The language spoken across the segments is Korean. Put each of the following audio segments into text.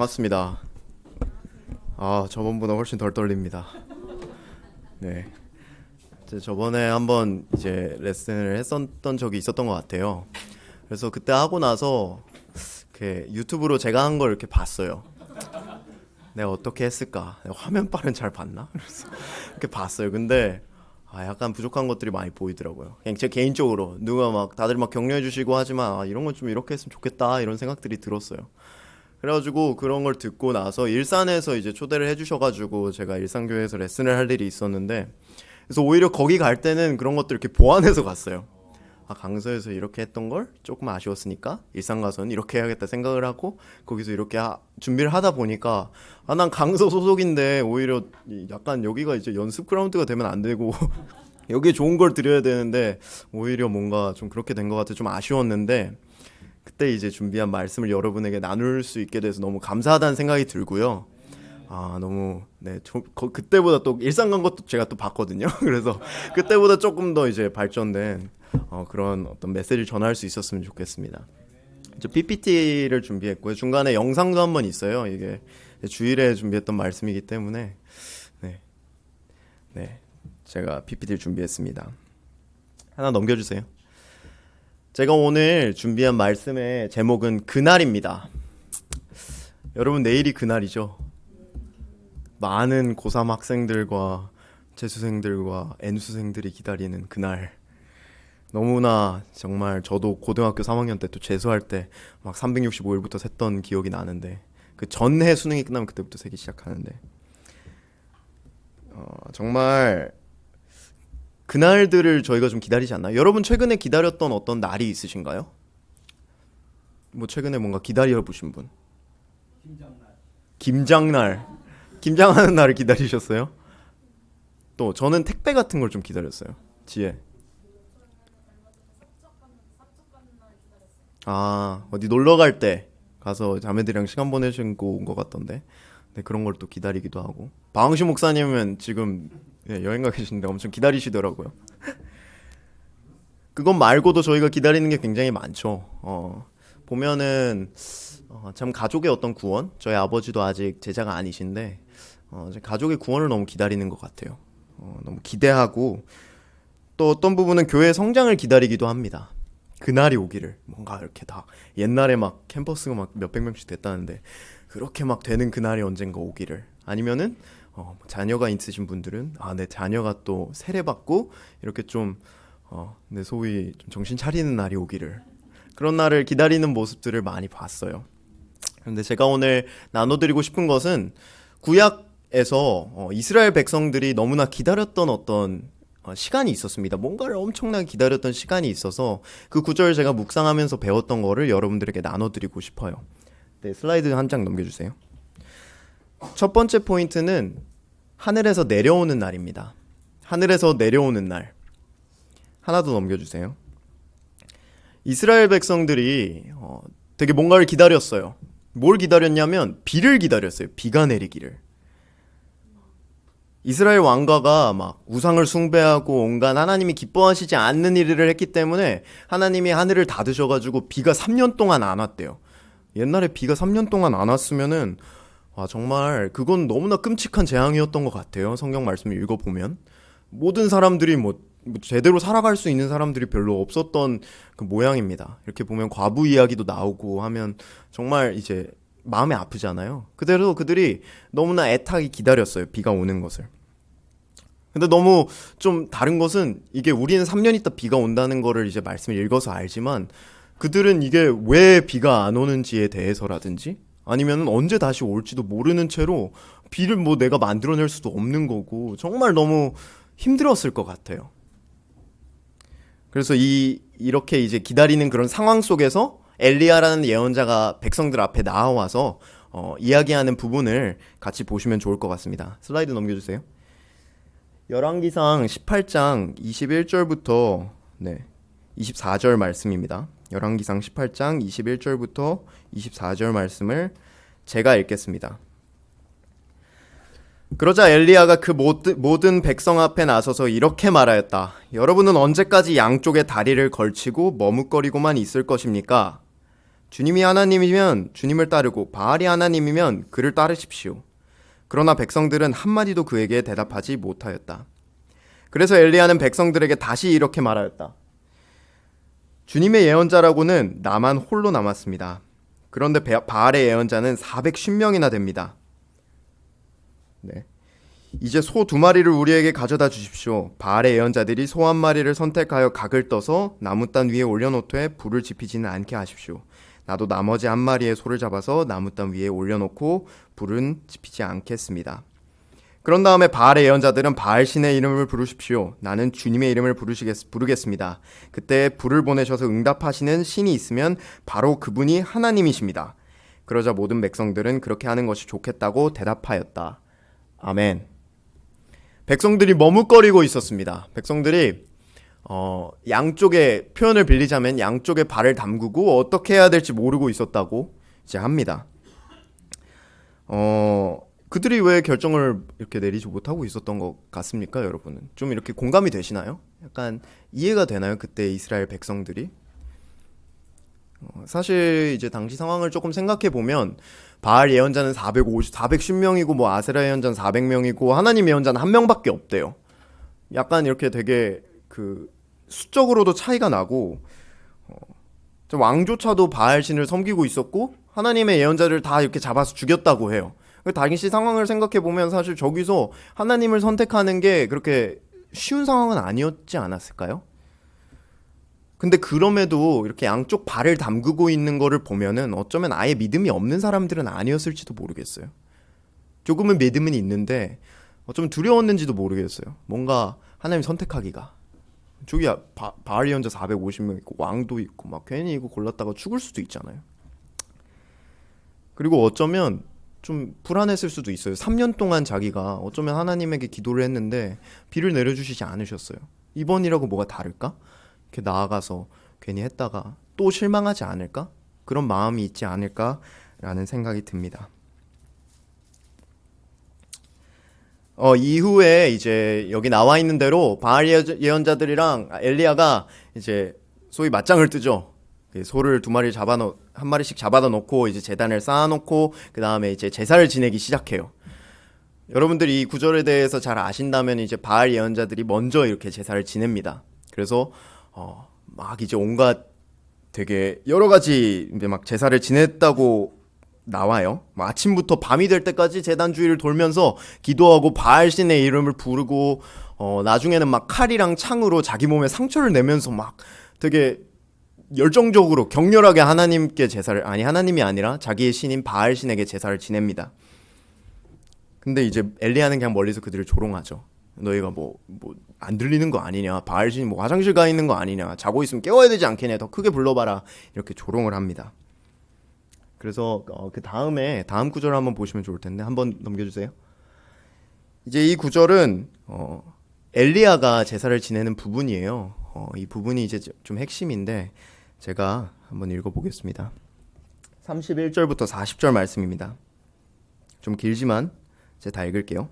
맞습니다. 저번보다 훨씬 덜 떨립니다. 네. 저번에 한번 이제 레슨을 했었던 적이 있었던 것 같아요. 그래서 그때 하고 나서 이렇게 유튜브로 제가 한 걸 이렇게 봤어요. 내가 어떻게 했을까? 내가 화면빨은 잘 봤나? 그래서 이렇게 봤어요. 근데 약간 부족한 것들이 많이 보이더라고요. 그냥 제 개인적으로 누가 막 다들 막 격려해 주시고 하지만 이런 건 좀 이렇게 했으면 좋겠다 이런 생각들이 들었어요. 그래가지고 그런 걸 듣고 나서 일산에서 이제 초대를 해주셔가지고 제가 일산교회에서 레슨을 할 일이 있었는데, 그래서 오히려 거기 갈 때는 그런 것들 이렇게 보완해서 갔어요. 강서에서 이렇게 했던 걸 조금 아쉬웠으니까 일산 가서는 이렇게 해야겠다 생각을 하고 거기서 이렇게 준비를 하다 보니까 난 강서 소속인데 오히려 약간 여기가 이제 연습 그라운드가 되면 안 되고 여기에 좋은 걸 드려야 되는데 오히려 뭔가 좀 그렇게 된 것 같아 좀 아쉬웠는데, 그때 이제 준비한 말씀을 여러분에게 나눌 수 있게 돼서 너무 감사하다는 생각이 들고요. 너무 그때보다 또 일산 간 것도 제가 또 봤거든요. 그래서 그때보다 조금 더 이제 발전된 그런 어떤 메시지를 전할 수 있었으면 좋겠습니다. 저 PPT를 준비했고요. 중간에 영상도 한번 있어요. 이게 주일에 준비했던 말씀이기 때문에 제가 PPT를 준비했습니다. 하나 넘겨주세요. 제가 오늘 준비한 말씀의 제목은 그날입니다. 여러분, 내일이 그날이죠. 많은 고3 학생들과 재수생들과 N수생들이 기다리는 그날. 너무나 정말 저도 고등학교 3학년 때 또 재수할 때 막 365일부터 샜던 기억이 나는데, 그 전해 수능이 끝나면 그때부터 세기 시작하는데, 정말 그날들을 저희가 좀 기다리지 않나요? 여러분 최근에 기다렸던 어떤 날이 있으신가요? 뭐 최근에 뭔가 기다려보신 분? 김장날. 김장하는 날을 기다리셨어요? 또 저는 택배 같은 걸 좀 기다렸어요. 지혜. 어디 놀러 갈 때 가서 자매들이랑 시간 보내시고 온 것 같던데. 네, 그런 걸 또 기다리기도 하고. 방시 목사님은 지금 여행 가 계신데 엄청 기다리시더라고요. 그것 말고도 저희가 기다리는 게 굉장히 많죠. 보면은 참 가족의 어떤 구원, 저희 아버지도 아직 제자가 아니신데 가족의 구원을 너무 기다리는 것 같아요. 너무 기대하고, 또 어떤 부분은 교회 성장을 기다리기도 합니다. 그날이 오기를. 뭔가 이렇게 다 옛날에 막 캠퍼스가 막 몇백 명씩 됐다는데 그렇게 막 되는 그날이 언젠가 오기를. 아니면은 자녀가 있으신 분들은 내 자녀가 또 세례받고 이렇게 좀 내 소위 좀 정신 차리는 날이 오기를, 그런 날을 기다리는 모습들을 많이 봤어요. 그런데 제가 오늘 나눠드리고 싶은 것은 구약에서 이스라엘 백성들이 너무나 기다렸던 어떤 시간이 있었습니다. 뭔가를 엄청나게 기다렸던 시간이 있어서 그 구절 제가 묵상하면서 배웠던 거를 여러분들에게 나눠드리고 싶어요. 네, 슬라이드 한 장 넘겨주세요. 첫 번째 포인트는 하늘에서 내려오는 날입니다. 하늘에서 내려오는 날. 하나 더 넘겨주세요. 이스라엘 백성들이 되게 뭔가를 기다렸어요. 뭘 기다렸냐면 비를 기다렸어요. 비가 내리기를. 이스라엘 왕가가 막 우상을 숭배하고 온갖 하나님이 기뻐하시지 않는 일을 했기 때문에 하나님이 하늘을 닫으셔가지고 비가 3년 동안 안 왔대요. 옛날에 비가 3년 동안 안 왔으면은 정말 그건 너무나 끔찍한 재앙이었던 것 같아요. 성경 말씀을 읽어보면 모든 사람들이 뭐 제대로 살아갈 수 있는 사람들이 별로 없었던 그 모양입니다. 이렇게 보면 과부 이야기도 나오고 하면 정말 이제 마음이 아프잖아요. 그대로 그들이 너무나 애타게 기다렸어요. 비가 오는 것을. 근데 너무 좀 다른 것은, 이게 우리는 3년 있다 비가 온다는 거를 이제 말씀을 읽어서 알지만 그들은 이게 왜 비가 안 오는지에 대해서라든지 아니면 언제 다시 올지도 모르는 채로 비를 뭐 내가 만들어낼 수도 없는 거고 정말 너무 힘들었을 것 같아요. 그래서 이렇게 이제 기다리는 그런 상황 속에서 엘리야라는 예언자가 백성들 앞에 나와서 이야기하는 부분을 같이 보시면 좋을 것 같습니다. 슬라이드 넘겨주세요. 열왕기상 18장 21절부터 24절 말씀입니다. 열왕기상 18장 21절부터 24절 말씀을 제가 읽겠습니다. 그러자 엘리야가 그 모든 백성 앞에 나서서 이렇게 말하였다. 여러분은 언제까지 양쪽에 다리를 걸치고 머뭇거리고만 있을 것입니까? 주님이 하나님이면 주님을 따르고 바알이 하나님이면 그를 따르십시오. 그러나 백성들은 한마디도 그에게 대답하지 못하였다. 그래서 엘리야는 백성들에게 다시 이렇게 말하였다. 주님의 예언자라고는 나만 홀로 남았습니다. 그런데 바알의 예언자는 410명이나 됩니다. 네. 이제 소 2마리를 우리에게 가져다 주십시오. 바알의 예언자들이 소 1마리를 선택하여 각을 떠서 나무단 위에 올려놓되 불을 지피지는 않게 하십시오. 나도 나머지 1마리의 소를 잡아서 나무단 위에 올려놓고 불은 지피지 않겠습니다. 그런 다음에 바알의 예언자들은 바알 신의 이름을 부르십시오. 나는 주님의 이름을 부르겠습니다. 그때 불을 보내셔서 응답하시는 신이 있으면 바로 그분이 하나님이십니다. 그러자 모든 백성들은 그렇게 하는 것이 좋겠다고 대답하였다. 아멘. 백성들이 머뭇거리고 있었습니다. 백성들이 양쪽에 표현을 빌리자면 양쪽에 발을 담그고 어떻게 해야 될지 모르고 있었다고 이제 합니다. 그들이 왜 결정을 이렇게 내리지 못하고 있었던 것 같습니까, 여러분은? 좀 이렇게 공감이 되시나요? 약간 이해가 되나요? 그때 이스라엘 백성들이? 사실 이제 당시 상황을 조금 생각해 보면 바알 예언자는 410명이고 뭐 아세라 예언자는 400명이고 하나님 예언자는 1명밖에 없대요. 약간 이렇게 되게 그 수적으로도 차이가 나고 왕조차도 바알 신을 섬기고 있었고 하나님의 예언자를 다 이렇게 잡아서 죽였다고 해요. 당시 상황을 생각해 보면 사실 저기서 하나님을 선택하는 게 그렇게 쉬운 상황은 아니었지 않았을까요? 근데 그럼에도 이렇게 양쪽 발을 담그고 있는 거를 보면은 어쩌면 아예 믿음이 없는 사람들은 아니었을지도 모르겠어요. 조금은 믿음은 있는데 어쩌면 두려웠는지도 모르겠어요. 뭔가 하나님 선택하기가. 저기 바알 예언자 450명 있고 왕도 있고 막 괜히 이거 골랐다가 죽을 수도 있잖아요. 그리고 어쩌면 좀 불안했을 수도 있어요. 3년 동안 자기가 어쩌면 하나님에게 기도를 했는데 비를 내려주시지 않으셨어요. 이번이라고 뭐가 다를까? 이렇게 나아가서 괜히 했다가 또 실망하지 않을까? 그런 마음이 있지 않을까라는 생각이 듭니다. 이후에 이제 여기 나와 있는 대로 바알 예언자들이랑 엘리야가 이제 소위 맞짱을 뜨죠. 소를 2마리 한 마리씩 잡아다 놓고 이제 제단을 쌓아놓고 그 다음에 이제 제사를 지내기 시작해요. 여러분들이 이 구절에 대해서 잘 아신다면 이제 바알 예언자들이 먼저 이렇게 제사를 지냅니다. 그래서 막 이제 온갖 되게 여러 가지 이제 막 제사를 지냈다고 나와요. 아침부터 밤이 될 때까지 제단 주위를 돌면서 기도하고 바알 신의 이름을 부르고 나중에는 막 칼이랑 창으로 자기 몸에 상처를 내면서 막 되게 열정적으로 격렬하게 하나님께 제사를 하나님이 아니라 자기의 신인 바알 신에게 제사를 지냅니다. 근데 이제 엘리야는 그냥 멀리서 그들을 조롱하죠. 너희가 뭐 안 들리는 거 아니냐? 바알 신이 뭐 화장실 가 있는 거 아니냐? 자고 있으면 깨워야 되지 않겠냐? 더 크게 불러봐라. 이렇게 조롱을 합니다. 그래서 그 다음 구절을 한번 보시면 좋을 텐데 한번 넘겨주세요. 이제 이 구절은 엘리야가 제사를 지내는 부분이에요. 이 부분이 이제 좀 핵심인데 제가 한번 읽어보겠습니다. 31절부터 40절 말씀입니다. 좀 길지만 제가 다 읽을게요.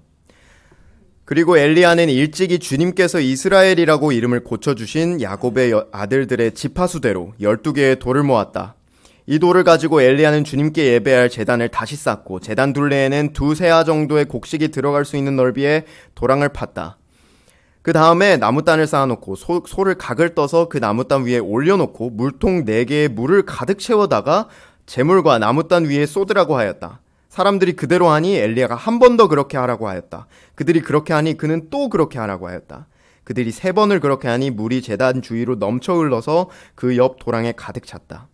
그리고 엘리야는 일찍이 주님께서 이스라엘이라고 이름을 고쳐주신 야곱의 아들들의 지파수대로 12개의 돌을 모았다. 이 돌을 가지고 엘리야는 주님께 예배할 제단을 다시 쌓고 제단 둘레에는 2세아 정도의 곡식이 들어갈 수 있는 넓이의 도랑을 팠다. 그 다음에 나무단을 쌓아놓고 소를 각을 떠서 그 나무단 위에 올려놓고 물통 4개의 물을 가득 채워다가 재물과 나무단 위에 쏟으라고 하였다. 사람들이 그대로 하니 엘리야가 한 번 더 그렇게 하라고 하였다. 그들이 그렇게 하니 그는 또 그렇게 하라고 하였다. 그들이 3번을 그렇게 하니 물이 제단 주위로 넘쳐 흘러서 그 옆 도랑에 가득 찼다.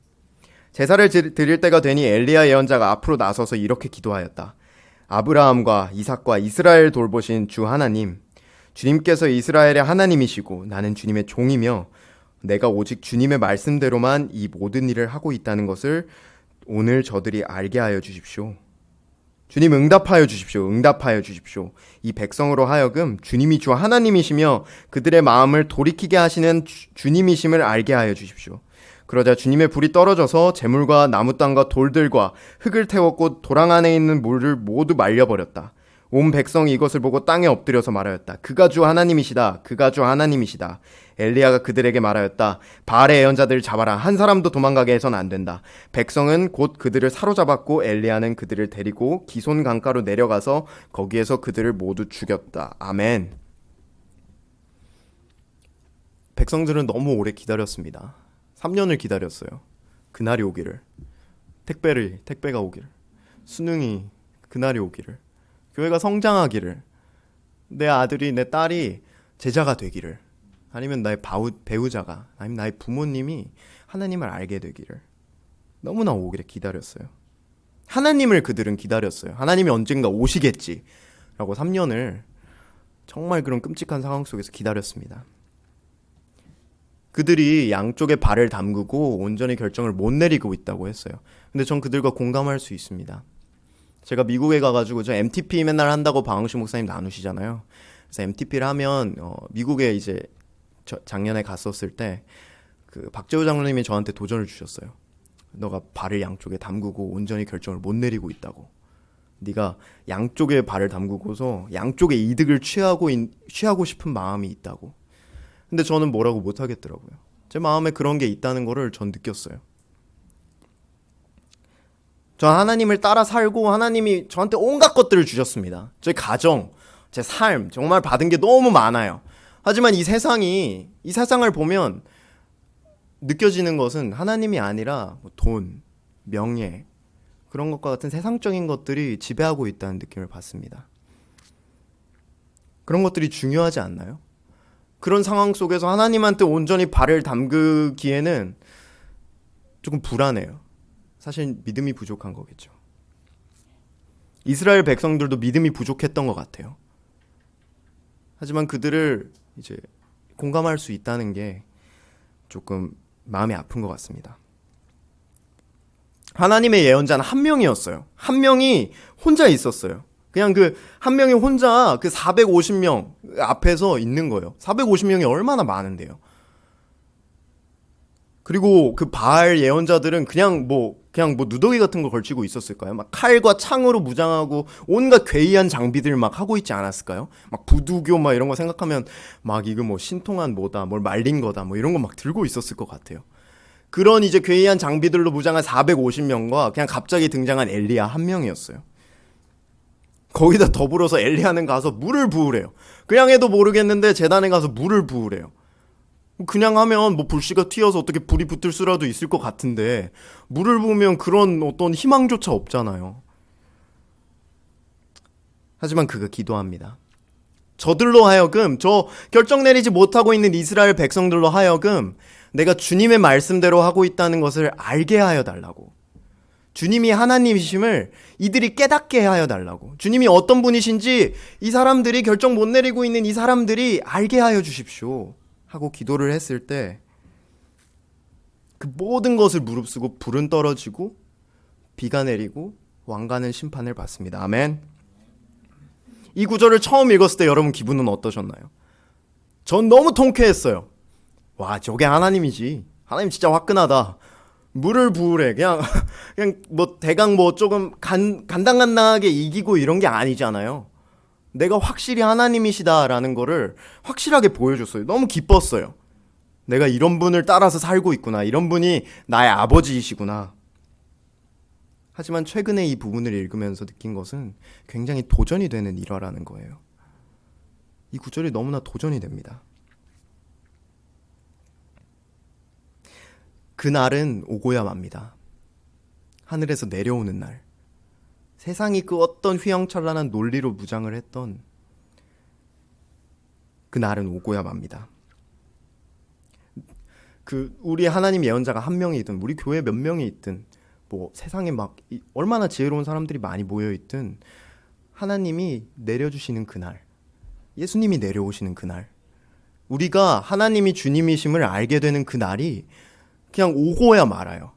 제사를 드릴 때가 되니 엘리야 예언자가 앞으로 나서서 이렇게 기도하였다. 아브라함과 이삭과 이스라엘 돌보신 주 하나님, 주님께서 이스라엘의 하나님이시고 나는 주님의 종이며 내가 오직 주님의 말씀대로만 이 모든 일을 하고 있다는 것을 오늘 저들이 알게 하여 주십시오. 주님 응답하여 주십시오. 응답하여 주십시오. 이 백성으로 하여금 주님이 주 하나님이시며 그들의 마음을 돌이키게 하시는 주님이심을 알게 하여 주십시오. 그러자 주님의 불이 떨어져서 재물과 나무땅과 돌들과 흙을 태웠고 도랑 안에 있는 물을 모두 말려버렸다. 온 백성이 이것을 보고 땅에 엎드려서 말하였다. 그가 주 하나님이시다. 그가 주 하나님이시다. 엘리야가 그들에게 말하였다. 바알의 예언자들을 잡아라. 한 사람도 도망가게 해서는 안 된다. 백성은 곧 그들을 사로잡았고 엘리야는 그들을 데리고 기손 강가로 내려가서 거기에서 그들을 모두 죽였다. 아멘. 백성들은 너무 오래 기다렸습니다. 3년을 기다렸어요. 그날이 오기를. 택배가 오기를. 수능이 그날이 오기를. 교회가 성장하기를. 내 아들이 내 딸이 제자가 되기를. 아니면 나의 배우자가 아니면 나의 부모님이 하나님을 알게 되기를. 너무나 오기를 기다렸어요. 하나님을 그들은 기다렸어요. 하나님이 언젠가 오시겠지 라고 3년을 정말 그런 끔찍한 상황 속에서 기다렸습니다. 그들이 양쪽에 발을 담그고 온전히 결정을 못 내리고 있다고 했어요. 근데 전 그들과 공감할 수 있습니다. 제가 미국에 가가지고 저 MTP 맨날 한다고 방흥식 목사님 나누시잖아요. 그래서 MTP를 하면 미국에 이제 작년에 갔었을 때 그 박재우 장로님이 저한테 도전을 주셨어요. 너가 발을 양쪽에 담그고 온전히 결정을 못 내리고 있다고. 네가 양쪽에 발을 담그고서 양쪽의 이득을 취하고 싶은 마음이 있다고. 근데 저는 뭐라고 못 하겠더라고요. 제 마음에 그런 게 있다는 거를 전 느꼈어요. 저 하나님을 따라 살고 하나님이 저한테 온갖 것들을 주셨습니다. 제 가정, 제 삶 정말 받은 게 너무 많아요. 하지만 이 세상을 보면 느껴지는 것은 하나님이 아니라 돈, 명예 그런 것과 같은 세상적인 것들이 지배하고 있다는 느낌을 받습니다. 그런 것들이 중요하지 않나요? 그런 상황 속에서 하나님한테 온전히 발을 담그기에는 조금 불안해요. 사실 믿음이 부족한 거겠죠. 이스라엘 백성들도 믿음이 부족했던 것 같아요. 하지만 그들을 이제 공감할 수 있다는 게 조금 마음이 아픈 것 같습니다. 하나님의 예언자는 한 명이었어요. 한 명이 혼자 있었어요. 그냥 그 한 명이 혼자 그 450명 앞에서 있는 거예요. 450명이 얼마나 많은데요. 그리고 그 바알 예언자들은 그냥 뭐 누더기 같은 거 걸치고 있었을까요? 막 칼과 창으로 무장하고 온갖 괴이한 장비들 막 하고 있지 않았을까요? 막 부두교 막 이런 거 생각하면 막 이거 뭐 신통한 뭐다, 뭘 말린 거다, 뭐 이런 거 막 들고 있었을 것 같아요. 그런 이제 괴이한 장비들로 무장한 450명과 그냥 갑자기 등장한 엘리야 한 명이었어요. 거기다 더불어서 엘리야는 가서 물을 부으래요. 그냥 해도 모르겠는데 제단에 가서 물을 부으래요. 그냥 하면 뭐 불씨가 튀어서 어떻게 불이 붙을 수라도 있을 것 같은데 물을 부으면 그런 어떤 희망조차 없잖아요. 하지만 그가 기도합니다. 저들로 하여금, 저 결정 내리지 못하고 있는 이스라엘 백성들로 하여금 내가 주님의 말씀대로 하고 있다는 것을 알게 하여 달라고. 주님이 하나님이심을 이들이 깨닫게 하여 달라고. 주님이 어떤 분이신지 이 사람들이 결정 못 내리고 있는 이 사람들이 알게 하여 주십시오 하고 기도를 했을 때 그 모든 것을 무릅쓰고 불은 떨어지고 비가 내리고 왕가는 심판을 받습니다. 아멘. 이 구절을 처음 읽었을 때 여러분 기분은 어떠셨나요? 전 너무 통쾌했어요. 와, 저게 하나님이지. 하나님 진짜 화끈하다. 물을 부으래. 그냥 뭐 대강 뭐 조금 간당간당하게 이기고 이런 게 아니잖아요. 내가 확실히 하나님이시다라는 거를 확실하게 보여줬어요. 너무 기뻤어요. 내가 이런 분을 따라서 살고 있구나. 이런 분이 나의 아버지이시구나. 하지만 최근에 이 부분을 읽으면서 느낀 것은 굉장히 도전이 되는 일화라는 거예요. 이 구절이 너무나 도전이 됩니다. 그날은 오고야 맙니다. 하늘에서 내려오는 날. 세상이 그 어떤 휘황찬란한 논리로 무장을 했던 그 날은 오고야 맙니다. 우리 하나님 예언자가 한 명이든 우리 교회 몇 명이 있든 뭐 세상에 막 얼마나 지혜로운 사람들이 많이 모여 있든 하나님이 내려주시는 그날, 예수님이 내려오시는 그날, 우리가 하나님이 주님이심을 알게 되는 그 날이 그냥 오고야 말아요.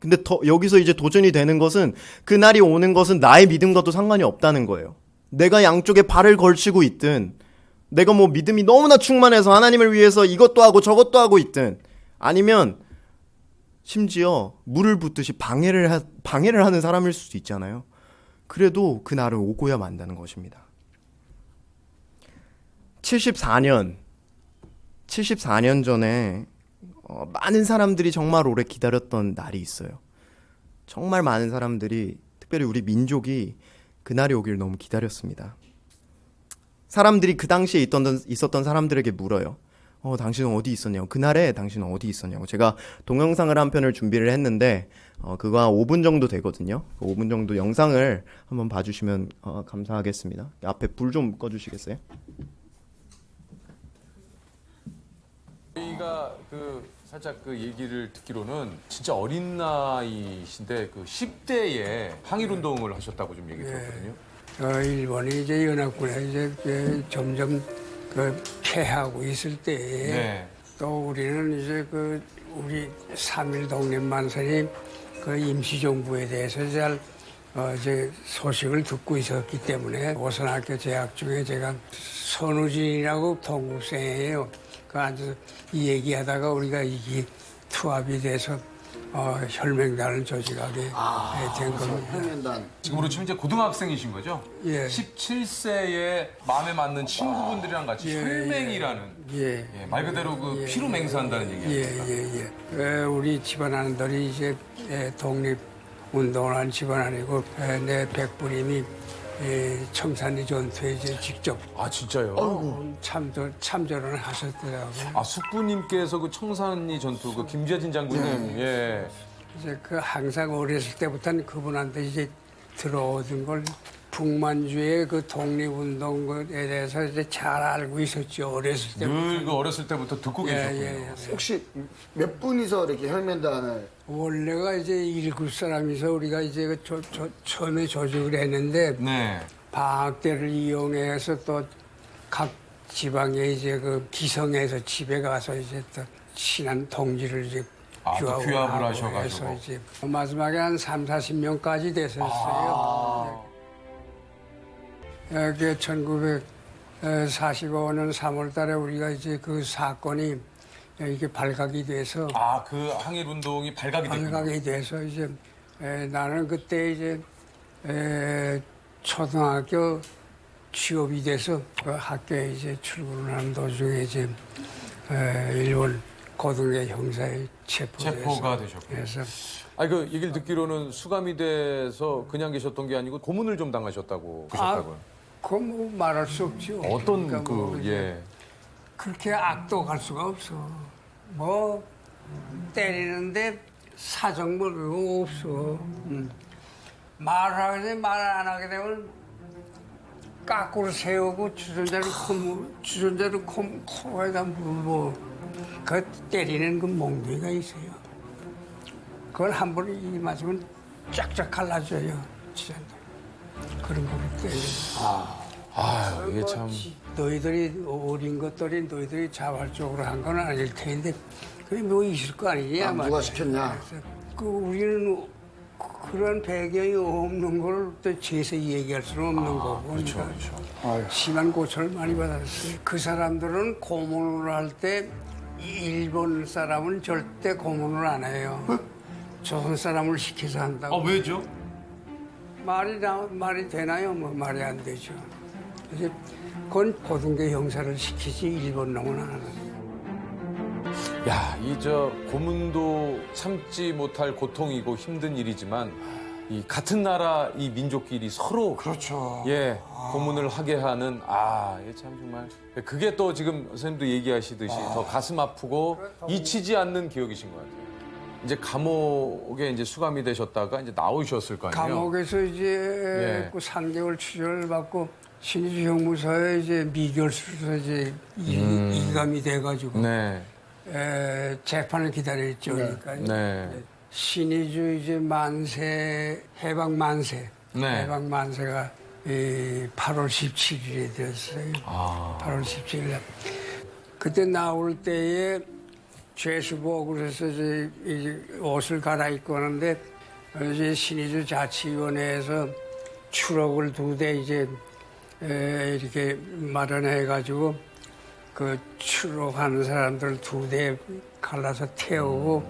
근데 여기서 이제 도전이 되는 것은 그 날이 오는 것은 나의 믿음과도 상관이 없다는 거예요. 내가 양쪽에 발을 걸치고 있든 내가 뭐 믿음이 너무나 충만해서 하나님을 위해서 이것도 하고 저것도 하고 있든 아니면 심지어 물을 붓듯이 방해를 하는 사람일 수도 있잖아요. 그래도 그날은 오고야 만다는 것입니다. 74년 전에 많은 사람들이 정말 오래 기다렸던 날이 있어요. 정말 많은 사람들이, 특별히 우리 민족이 그날이 오길 너무 기다렸습니다. 사람들이 그 당시에 있었던 사람들에게 물어요. 당신은 어디 있었냐고. 그날에 당신은 어디 있었냐고. 제가 동영상을 한 편을 준비를 했는데 그거 한 5분 정도 되거든요. 5분 정도 영상을 한번 봐주시면 감사하겠습니다. 앞에 불 좀 꺼주시겠어요? 저희가 살짝 얘기를 듣기로는 진짜 어린 나이신데 10대에 항일운동을 하셨다고 좀 얘기 들었거든요. 일본이 이제 연합군에 이제 점점 패하고 있을 때에 네. 또 우리는 이제 우리 3.1 독립만선이 임시정부에 대해서 잘 이제 소식을 듣고 있었기 때문에 오선학교 재학 중에 제가 선우진이라고 동급생이에요. 앉아서 이 얘기하다가 우리가 이게 투합이 돼서 혈맹단을 조직하게 된 겁니다. 혈맹단. 지금으로 치면 이제 고등학생이신 거죠? 예. 17세에 마음에 맞는 친구분들이랑 같이 혈맹이라는 예. 말 그대로 피로 맹세한다는 얘기입니다. 우리 집안안들이 이제 독립운동을 한 집안 아니고 내 백부님이 청산리 전투에 이제 직접 아 진짜요? 참전을 하셨더라고요. 숙부님께서 청산리 전투 김재진 장군님 예. 이제 항상 어렸을 때부터는 그분한테 이제 들어오던 걸 북만주의 독립운동에 대해서 이제 잘 알고 있었죠. 어렸을 때부터. 늘 어렸을 때부터 듣고 계셨군요. 혹시 몇 분이서 이렇게 혈맹단을? 원래가 이제 7사람이서 우리가 이제 처음에 조직을 했는데 네. 방학 때를 이용해서 또 각 지방에 이제 기성에서 집에 가서 이제 또 친한 동지를 이제 규합을 하고 하셔가지고. 해서 이제 마지막에 한 30-40명까지 됐었어요. 그 1945년 3월 달에 우리가 이제 그 사건이 이게 발각이 돼서 그 항일운동이 발각이 됐군요. 발각이 돼서 이제 나는 그때 이제 초등학교 취업이 돼서 그 학교에 이제 출근을 하는 도중에 이제 일본 고등대 형사에 체포가 되셨고. 그래서 얘기를 듣기로는 수감이 돼서 그냥 계셨던 게 아니고 고문을 좀 당하셨다고 그러셨다고요. 그건 뭐 말할 수 없죠. 어떤 그러니까 뭐 이제 그렇게 악독할 수가 없어. 뭐 때리는데 사정 뭐 그거 없어. 말하게 말 안 하게 되면 까꾸를 세우고 주전자를 코에다 물고 그 때리는 그 몽둥이가 있어요. 그걸 한 번 이 맞으면 쫙쫙 갈라져요. 주전자. 그런 거를 때리는. 이게 참. 너희들이 어린 것들이 너희들이 자발적으로 한 건 아닐 텐데 그게 뭐 있을 거 아니냐. 누가 시켰냐. 우리는 그런 배경이 없는 걸 또 제서 얘기할 수는 없는 거고. 그렇죠. 심한 고초를 많이 받았어요. 그 사람들은 고문을 할 때 일본 사람은 절대 고문을 안 해요. 조선 사람을 시켜서 한다고. 왜죠? 말이 되나요? 뭐 말이 안 되죠. 그래서 그건 고등대 형사를 시키지 일본 놈은 안 하는. 고문도 참지 못할 고통이고 힘든 일이지만 이 같은 나라 이 민족끼리 서로 그렇죠. 고문을 하게 하는 이게 참 정말 그게 또 지금 선생님도 얘기하시듯이 더 가슴 아프고 잊히지 않는 기억이신 것 같아요. 이제 감옥에 이제 수감이 되셨다가 이제 나오셨을 거 아니에요? 감옥에서 이제 3개월 추적을 받고 신의주 형무소에 이제 미결수로 이제 이감이 돼가지고 재판을 기다렸죠. 그러니까 신의주 이제 해방 만세가 8월 17일에 되었어요. 8월 17일 날. 그때 나올 때에 죄수복을 해서 이제 옷을 갈아입고 하는데 이제 신의주 자치위원회에서 추록을 2대 이제 이렇게 마련해가지고 그 추록하는 사람들 2대 갈라서 태우고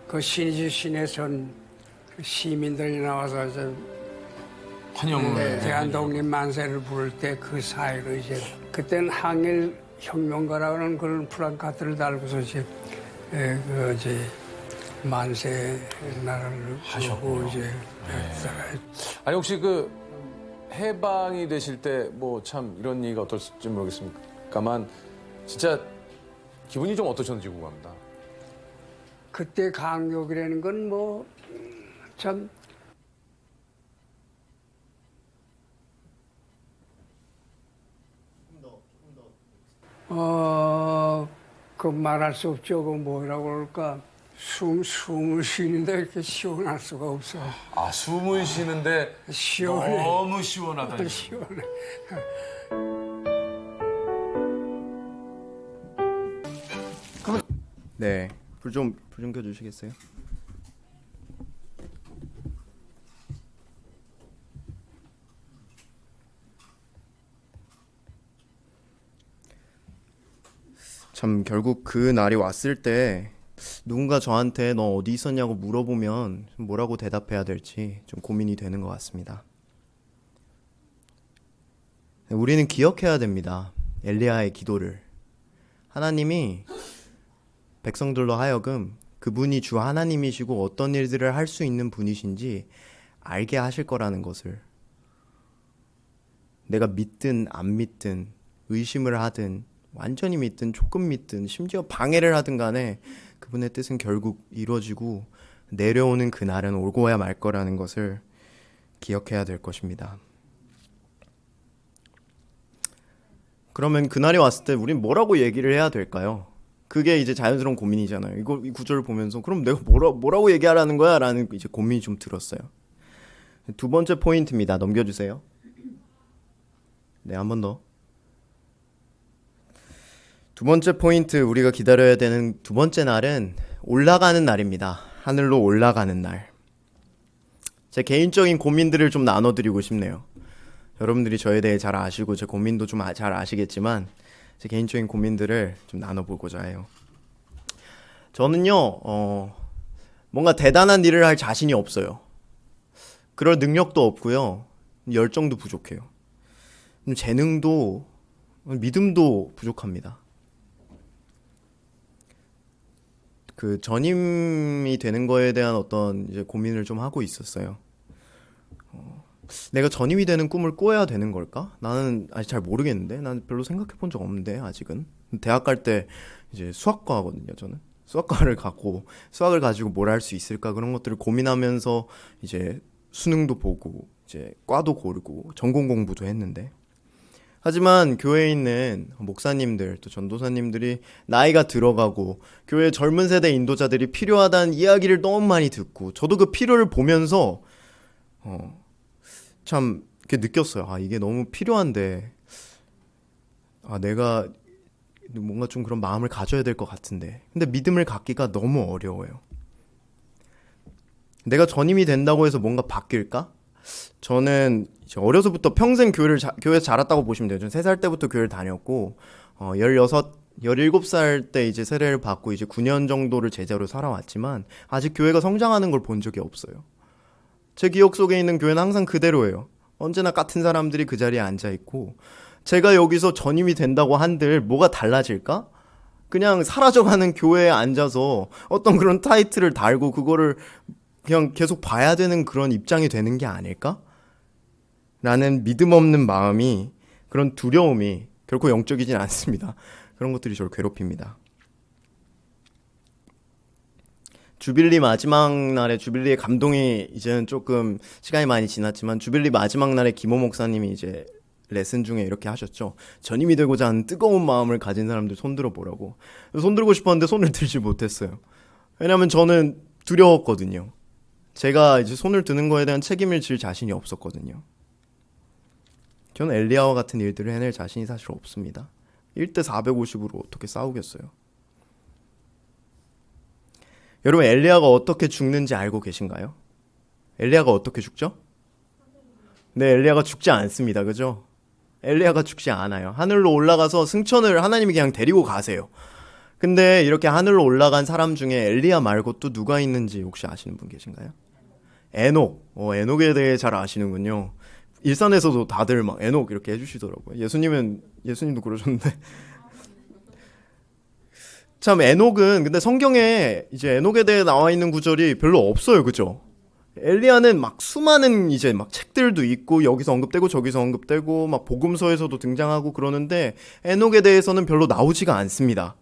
그 신의주 시내선 시민들이 나와서 이제 환영을. 대한독립 만세를 부를 때 그 사이로 이제 그때는 항일 혁명가라는 그런 플랜카드를 달고서 이제 그 이제 만세 나라를 하고 이제 아니 혹시 그 해방이 되실 때 뭐 참 이런 얘기가 어떨지 모르겠습니다만 진짜 기분이 좀 어떠셨는지 궁금합니다. 그때 강력이라는 건 뭐 참 그 말할 수 없죠. 그 뭐라고 그럴까. 숨을 쉬는데 이렇게 시원할 수가 없어. 아 숨을 쉬는데 시원해. 너무 시원하다. 시원해. 네, 불 좀 켜주시겠어요? 참 결국 그 날이 왔을 때 누군가 저한테 너 어디 있었냐고 물어보면 뭐라고 대답해야 될지 좀 고민이 되는 것 같습니다. 우리는 기억해야 됩니다. 엘리야의 기도를. 하나님이 백성들로 하여금 그분이 주 하나님이시고 어떤 일들을 할 수 있는 분이신지 알게 하실 거라는 것을, 내가 믿든 안 믿든 의심을 하든 완전히 믿든 조금 믿든 심지어 방해를 하든 간에 그분의 뜻은 결국 이루어지고 내려오는 그날은 오고야 말 거라는 것을 기억해야 될 것입니다. 그러면 그날이 왔을 때 우린 뭐라고 얘기를 해야 될까요? 그게 이제 자연스러운 고민이잖아요. 이 구절을 보면서 그럼 내가 뭐라고 얘기하라는 거야? 라는 이제 고민이 좀 들었어요. 두 번째 포인트입니다. 넘겨주세요. 네, 한 번 더. 두 번째 포인트, 우리가 기다려야 되는 두 번째 날은 올라가는 날입니다. 하늘로 올라가는 날. 제 개인적인 고민들을 좀 나눠드리고 싶네요. 여러분들이 저에 대해 잘 아시고 제 고민도 좀 잘 아시겠지만 제 개인적인 고민들을 좀 나눠보고자 해요. 저는요, 뭔가 대단한 일을 할 자신이 없어요. 그럴 능력도 없고요. 열정도 부족해요. 재능도, 믿음도 부족합니다. 그 전임이 되는 거에 대한 어떤 이제 고민을 좀 하고 있었어요. 내가 전임이 되는 꿈을 꿔야 되는 걸까? 나는 아직 잘 모르겠는데, 난 별로 생각해 본 적 없는데 아직은. 대학 갈 때 이제 수학과거든요. 저는 수학과를 갖고 수학을 가지고 뭘 할 수 있을까 그런 것들을 고민하면서 이제 수능도 보고 이제 과도 고르고 전공 공부도 했는데, 하지만 교회에 있는 목사님들 또 전도사님들이 나이가 들어가고 교회 젊은 세대 인도자들이 필요하다는 이야기를 너무 많이 듣고 저도 그 필요를 보면서 참 이렇게 느꼈어요. 아, 이게 너무 필요한데, 아, 내가 뭔가 좀 그런 마음을 가져야 될 것 같은데, 근데 믿음을 갖기가 너무 어려워요. 내가 전임이 된다고 해서 뭔가 바뀔까? 저는 이제 어려서부터 평생 교회에서 자랐다고 보시면 돼요. 저는 3살 때부터 교회를 다녔고 17살 때 이제 세례를 받고 이제 9년 정도를 제자로 살아왔지만 아직 교회가 성장하는 걸 본 적이 없어요. 제 기억 속에 있는 교회는 항상 그대로예요. 언제나 같은 사람들이 그 자리에 앉아있고, 제가 여기서 전임이 된다고 한들 뭐가 달라질까? 그냥 사라져가는 교회에 앉아서 어떤 그런 타이틀을 달고 그거를 그냥 계속 봐야 되는 그런 입장이 되는 게 아닐까? 라는 믿음 없는 마음이, 그런 두려움이 결코 영적이진 않습니다. 그런 것들이 저를 괴롭힙니다. 주빌리 마지막 날에, 주빌리의 감동이 이제는 조금 시간이 많이 지났지만 주빌리 마지막 날에 김호 목사님이 이제 레슨 중에 이렇게 하셨죠. 전임이 되고자 하는 뜨거운 마음을 가진 사람들 손들어 보라고. 손들고 싶었는데 손을 들지 못했어요. 왜냐하면 저는 두려웠거든요. 제가 이제 손을 드는 거에 대한 책임을 질 자신이 없었거든요. 저는 엘리야와 같은 일들을 해낼 자신이 사실 없습니다. 1대 450으로 어떻게 싸우겠어요? 여러분, 엘리야가 어떻게 죽는지 알고 계신가요? 엘리야가 어떻게 죽죠? 네, 엘리야가 죽지 않습니다. 그죠? 엘리야가 죽지 않아요. 하늘로 올라가서 승천을 하나님이 그냥 데리고 가세요. 근데 이렇게 하늘로 올라간 사람 중에 엘리야 말고 또 누가 있는지 혹시 아시는 분 계신가요? 에녹. 에녹에 대해 잘 아시는군요. 일산에서도 다들 막 에녹 이렇게 해주시더라고요. 예수님도 그러셨는데. 참 에녹은 근데 성경에 이제 에녹에 대해 나와 있는 구절이 별로 없어요, 그죠? 엘리야는 막 수많은 이제 막 책들도 있고 여기서 언급되고 저기서 언급되고 막 복음서에서도 등장하고 그러는데 에녹에 대해서는 별로 나오지가 않습니다.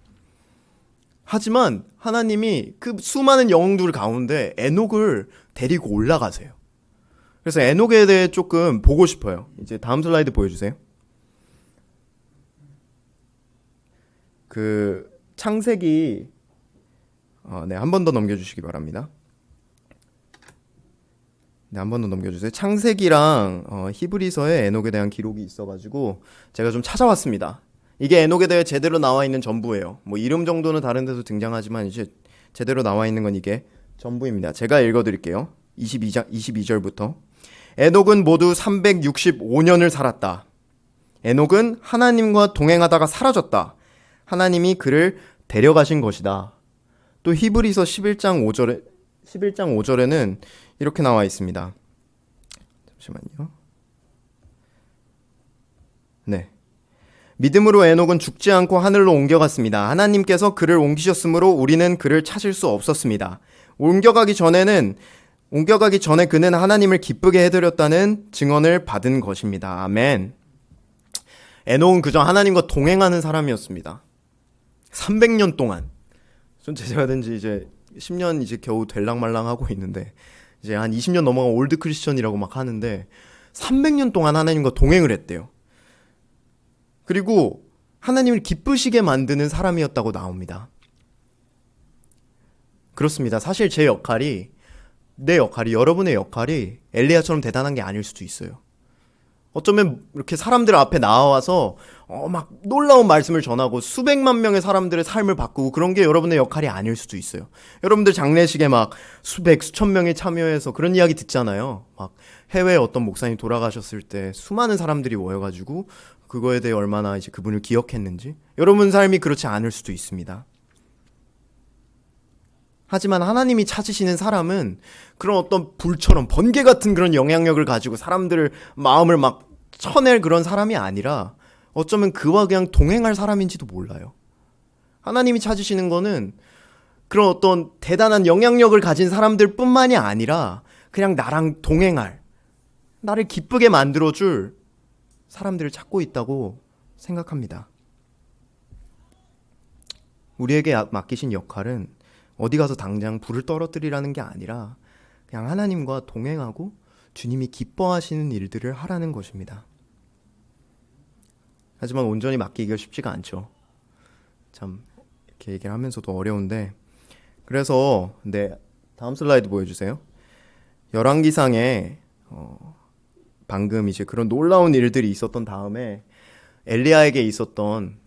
하지만 하나님이 그 수많은 영웅들 가운데 에녹을 데리고 올라가세요. 그래서 에녹에 대해 조금 보고 싶어요. 이제 다음 슬라이드 보여주세요. 그 창세기 네, 한 번 더 넘겨주시기 바랍니다. 네, 한 번 더 넘겨주세요. 창세기랑 히브리서에 에녹에 대한 기록이 있어가지고 제가 좀 찾아왔습니다. 이게 에녹에 대해 제대로 나와 있는 전부예요. 뭐 이름 정도는 다른 데서 등장하지만 이제 제대로 나와 있는 건 이게 전부입니다. 제가 읽어드릴게요. 22절부터. 에녹은 모두 365년을 살았다. 에녹은 하나님과 동행하다가 사라졌다. 하나님이 그를 데려가신 것이다. 또 히브리서 11장 5절에는 이렇게 나와 있습니다. 잠시만요. 네. 믿음으로 에녹은 죽지 않고 하늘로 옮겨갔습니다. 하나님께서 그를 옮기셨으므로 우리는 그를 찾을 수 없었습니다. 옮겨가기 전에 그는 하나님을 기쁘게 해드렸다는 증언을 받은 것입니다. 아멘. 에녹은 그저 하나님과 동행하는 사람이었습니다. 300년 동안. 전 제자가 된 지 이제 10년 이제 겨우 될랑말랑 하고 있는데 이제 한 20년 넘어간 올드 크리스천이라고 막 하는데 300년 동안 하나님과 동행을 했대요. 그리고 하나님을 기쁘시게 만드는 사람이었다고 나옵니다. 그렇습니다. 사실 내 역할이, 여러분의 역할이 엘리야처럼 대단한 게 아닐 수도 있어요. 어쩌면 이렇게 사람들 앞에 나와서 막 놀라운 말씀을 전하고 수백만 명의 사람들의 삶을 바꾸고 그런 게 여러분의 역할이 아닐 수도 있어요. 여러분들 장례식에 막 수천 명이 참여해서 그런 이야기 듣잖아요. 막 해외에 어떤 목사님 돌아가셨을 때 수많은 사람들이 모여가지고 그거에 대해 얼마나 이제 그분을 기억했는지. 여러분 삶이 그렇지 않을 수도 있습니다. 하지만 하나님이 찾으시는 사람은 그런 어떤 불처럼 번개 같은 그런 영향력을 가지고 사람들을 마음을 막 쳐낼 그런 사람이 아니라 어쩌면 그와 그냥 동행할 사람인지도 몰라요. 하나님이 찾으시는 거는 그런 어떤 대단한 영향력을 가진 사람들 뿐만이 아니라 그냥 나랑 동행할, 나를 기쁘게 만들어줄 사람들을 찾고 있다고 생각합니다. 우리에게 맡기신 역할은 어디 가서 당장 불을 떨어뜨리라는 게 아니라 그냥 하나님과 동행하고 주님이 기뻐하시는 일들을 하라는 것입니다. 하지만 온전히 맡기기가 쉽지가 않죠. 참 이렇게 얘기를 하면서도 어려운데 그래서 다음 슬라이드 보여주세요. 열왕기상에 방금 이제 그런 놀라운 일들이 있었던 다음에 엘리야에게 있었던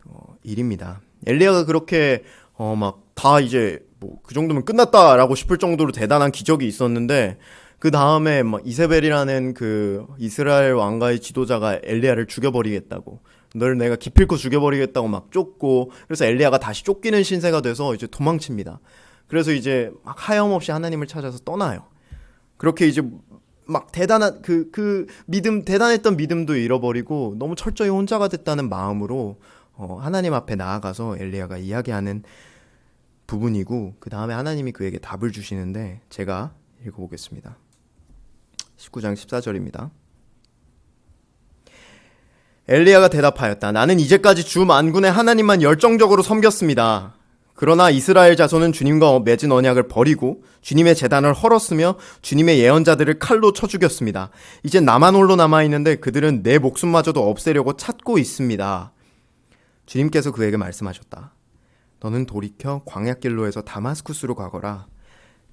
일입니다. 엘리야가 그렇게 막 다 이제 뭐 그 정도면 끝났다라고 싶을 정도로 대단한 기적이 있었는데 그 다음에 막 이세벨이라는 그 이스라엘 왕가의 지도자가 엘리야를 죽여버리겠다고, 널 내가 기필코 죽여버리겠다고 막 쫓고, 그래서 엘리야가 다시 쫓기는 신세가 돼서 이제 도망칩니다. 그래서 이제 막 하염없이 하나님을 찾아서 떠나요. 그렇게 이제 막 대단한 대단했던 믿음도 잃어버리고 너무 철저히 혼자가 됐다는 마음으로 하나님 앞에 나아가서 엘리야가 이야기하는 부분이고, 그 다음에 하나님이 그에게 답을 주시는데 제가 읽어보겠습니다. 19장 14절입니다. 엘리야가 대답하였다. 나는 이제까지 주 만군의 하나님만 열정적으로 섬겼습니다. 그러나 이스라엘 자손은 주님과 맺은 언약을 버리고 주님의 제단을 헐었으며 주님의 예언자들을 칼로 쳐 죽였습니다. 이제 나만 홀로 남아있는데 그들은 내 목숨마저도 없애려고 찾고 있습니다. 주님께서 그에게 말씀하셨다. 너는 돌이켜 광야길로에서 다마스쿠스로 가거라.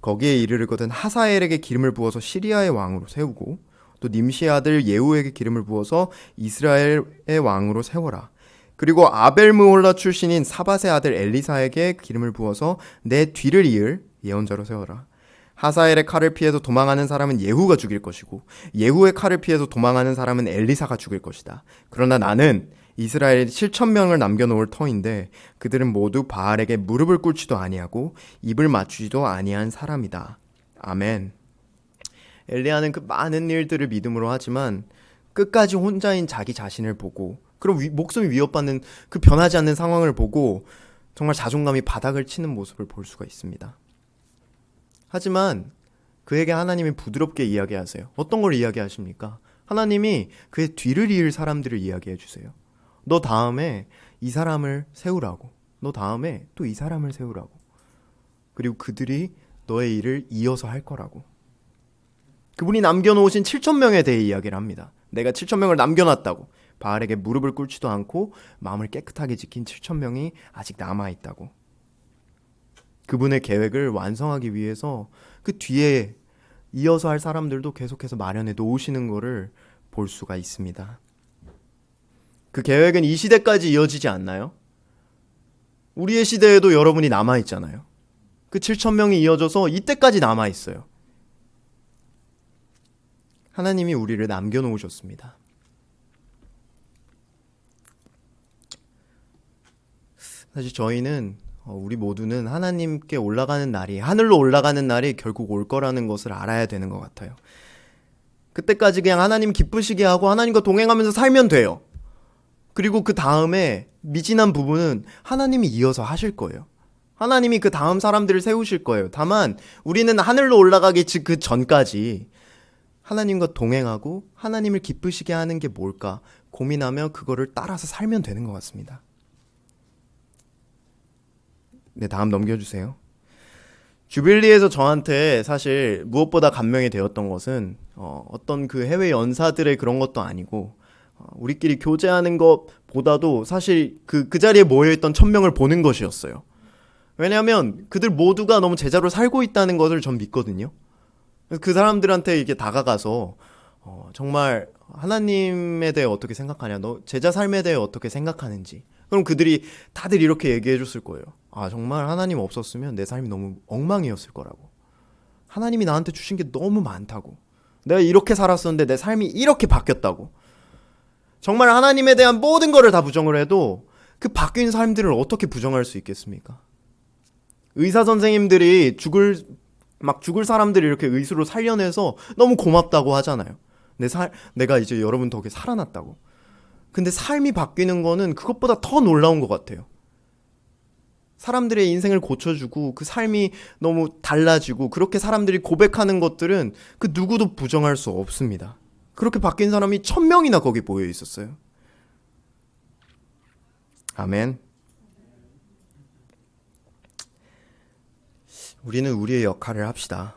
거기에 이르르거든 하사엘에게 기름을 부어서 시리아의 왕으로 세우고 또 님시의 아들 예후에게 기름을 부어서 이스라엘의 왕으로 세워라. 그리고 아벨므홀라 출신인 사밧의 아들 엘리사에게 기름을 부어서 내 뒤를 이을 예언자로 세워라. 하사엘의 칼을 피해서 도망하는 사람은 예후가 죽일 것이고 예후의 칼을 피해서 도망하는 사람은 엘리사가 죽일 것이다. 그러나 나는 이스라엘에 7,000명을 남겨놓을 터인데 그들은 모두 바알에게 무릎을 꿇지도 아니하고 입을 맞추지도 아니한 사람이다. 아멘. 엘리야는 그 많은 일들을 믿음으로 하지만 끝까지 혼자인 자기 자신을 보고, 그럼 목숨이 위협받는 그 변하지 않는 상황을 보고 정말 자존감이 바닥을 치는 모습을 볼 수가 있습니다. 하지만 그에게 하나님이 부드럽게 이야기하세요. 어떤 걸 이야기하십니까? 하나님이 그의 뒤를 이을 사람들을 이야기해 주세요. 너 다음에 이 사람을 세우라고. 너 다음에 또 이 사람을 세우라고. 그리고 그들이 너의 일을 이어서 할 거라고. 그분이 남겨놓으신 7,000명에 대해 이야기를 합니다. 내가 7,000명을 남겨놨다고. 바알에게 무릎을 꿇지도 않고 마음을 깨끗하게 지킨 7,000명이 아직 남아있다고. 그분의 계획을 완성하기 위해서 그 뒤에 이어서 할 사람들도 계속해서 마련해 놓으시는 것을 볼 수가 있습니다. 그 계획은 이 시대까지 이어지지 않나요? 우리의 시대에도 여러분이 남아있잖아요. 그 7,000명이 이어져서 이때까지 남아있어요. 하나님이 우리를 남겨놓으셨습니다. 사실 저희는 우리 모두는 하나님께 올라가는 날이, 하늘로 올라가는 날이 결국 올 거라는 것을 알아야 되는 것 같아요. 그때까지 그냥 하나님 기쁘시게 하고 하나님과 동행하면서 살면 돼요. 그리고 그 다음에 미진한 부분은 하나님이 이어서 하실 거예요. 하나님이 그 다음 사람들을 세우실 거예요. 다만 우리는 하늘로 올라가기 그 전까지 하나님과 동행하고 하나님을 기쁘시게 하는 게 뭘까 고민하며 그거를 따라서 살면 되는 것 같습니다. 네, 다음 넘겨주세요. 주빌리에서 저한테 사실 무엇보다 감명이 되었던 것은 어떤 그 해외 연사들의 그런 것도 아니고 우리끼리 교제하는 것보다도 사실 그 자리에 모여있던 1,000명을 보는 것이었어요. 왜냐하면 그들 모두가 너무 제자로 살고 있다는 것을 전 믿거든요. 그 사람들한테 이렇게 다가가서 정말 하나님에 대해 어떻게 생각하냐, 너 제자 삶에 대해 어떻게 생각하는지. 그럼 그들이 다들 이렇게 얘기해 줬을 거예요. 아, 정말 하나님 없었으면 내 삶이 너무 엉망이었을 거라고. 하나님이 나한테 주신 게 너무 많다고. 내가 이렇게 살았었는데 내 삶이 이렇게 바뀌었다고. 정말 하나님에 대한 모든 거를 다 부정을 해도 그 바뀐 삶들을 어떻게 부정할 수 있겠습니까? 의사 선생님들이 죽을 사람들이 이렇게 의수로 살려내서 너무 고맙다고 하잖아요. 내가 이제 여러분 덕에 살아났다고. 근데 삶이 바뀌는 거는 그것보다 더 놀라운 것 같아요. 사람들의 인생을 고쳐주고 그 삶이 너무 달라지고 그렇게 사람들이 고백하는 것들은 그 누구도 부정할 수 없습니다. 그렇게 바뀐 사람이 1,000명이나 거기 모여 있었어요. 아멘. 우리는 우리의 역할을 합시다.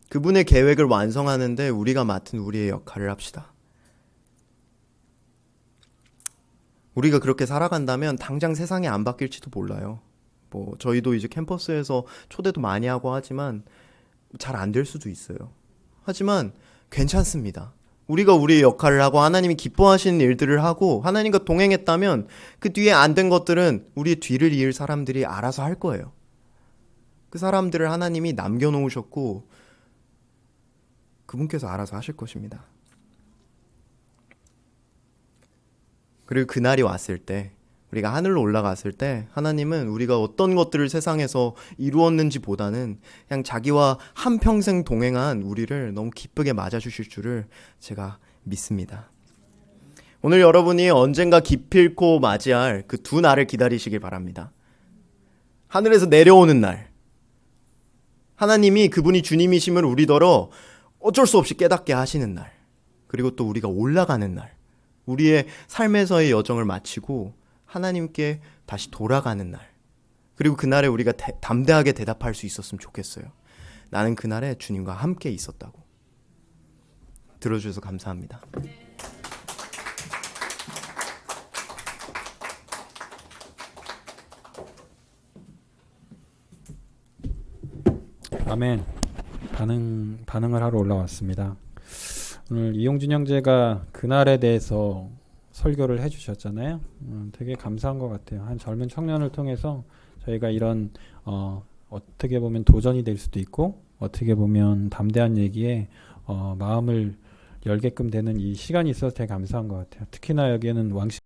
그분의 계획을 완성하는데 우리가 맡은 우리의 역할을 합시다. 우리가 그렇게 살아간다면 당장 세상이 안 바뀔지도 몰라요. 저희도 이제 캠퍼스에서 초대도 많이 하고 하지만 잘 안 될 수도 있어요. 하지만 괜찮습니다. 우리가 우리의 역할을 하고 하나님이 기뻐하시는 일들을 하고 하나님과 동행했다면 그 뒤에 안 된 것들은 우리의 뒤를 이을 사람들이 알아서 할 거예요. 그 사람들을 하나님이 남겨놓으셨고 그분께서 알아서 하실 것입니다. 그리고 그날이 왔을 때, 우리가 하늘로 올라갔을 때 하나님은 우리가 어떤 것들을 세상에서 이루었는지 보다는 그냥 자기와 한평생 동행한 우리를 너무 기쁘게 맞아주실 줄을 제가 믿습니다. 오늘 여러분이 언젠가 기필코 맞이할 그 두 날을 기다리시길 바랍니다. 하늘에서 내려오는 날, 하나님이 그분이 주님이심을 우리더러 어쩔 수 없이 깨닫게 하시는 날, 그리고 또 우리가 올라가는 날, 우리의 삶에서의 여정을 마치고 하나님께 다시 돌아가는 날, 그리고 그날에 우리가 담대하게 대답할 수 있었으면 좋겠어요. 나는 그날에 주님과 함께 있었다고. 들어주셔서 감사합니다. 아멘. 반응을 하러 올라왔습니다. 오늘 이용준 형제가 그날에 대해서 설교를 해주셨잖아요. 되게 감사한 것 같아요. 한 젊은 청년을 통해서 저희가 이런 어떻게 보면 도전이 될 수도 있고 어떻게 보면 담대한 얘기에 마음을 열게끔 되는 이 시간이 있어서 되게 감사한 것 같아요. 특히나 여기에는 왕씨